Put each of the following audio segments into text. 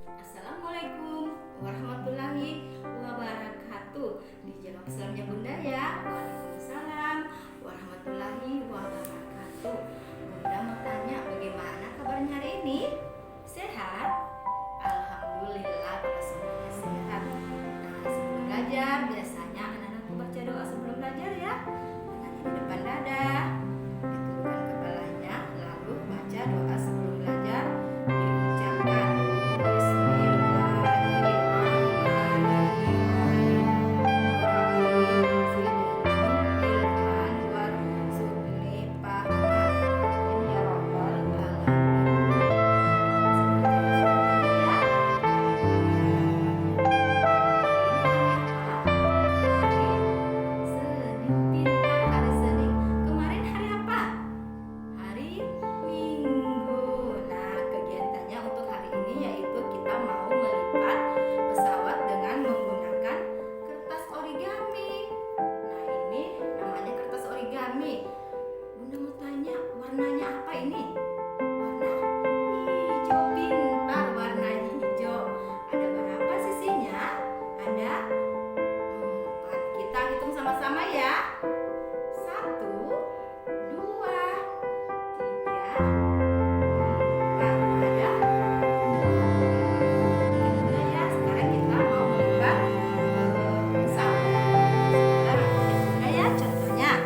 Assalamualaikum warahmatullahi wabarakatuh. Dijawab salamnya Bunda ya. Waalaikumsalam warahmatullahi wabarakatuh. Bunda mau tanya, bagaimana kabarnya hari ini? Sehat? Alhamdulillah kalau semuanya sehat. Nah, sebelum belajar biasanya anak-anakku baca doa sebelum belajar ya. Tangannya di depan dada, diturunkan kepalanya, lalu baca doa sebelum belajar. Diucapkan Bunda mau tanya, warnanya apa ini? Warna hijau, pintar, warna hijau. Ada berapa sisinya? Ada 4. Kita hitung sama-sama ya. 1, 2, 3, 4. Ada. Bunda ya, sekarang kita mau membuat pesawat. Sekarang Bunda ya, contohnya.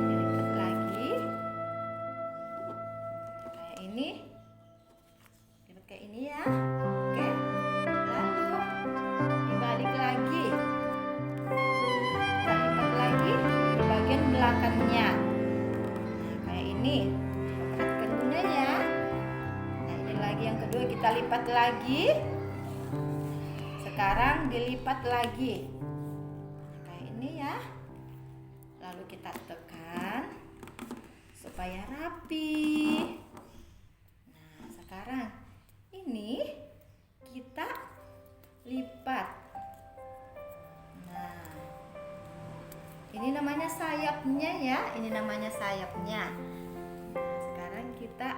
Dilipat lagi kayak ini, dilipat kayak ini ya. Oke, lalu dibalik lagi, kita lipat lagi di bagian belakangnya. Nah, kayak ini, perhatikan Bunda ya. Nah, ini lagi yang kedua, kita lipat lagi. Sekarang dilipat lagi ini ya, lalu kita tekan supaya rapi. Nah, sekarang ini kita lipat. Nah, ini namanya sayapnya ya, ini namanya sayapnya. Nah, sekarang kita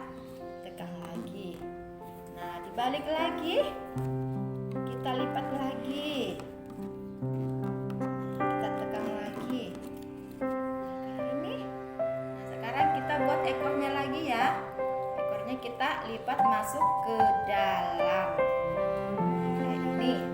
tekan lagi. Nah, dibalik lagi, kita lipat lagi. Buat ekornya lagi ya, ekornya kita lipat masuk ke dalam kayak ini.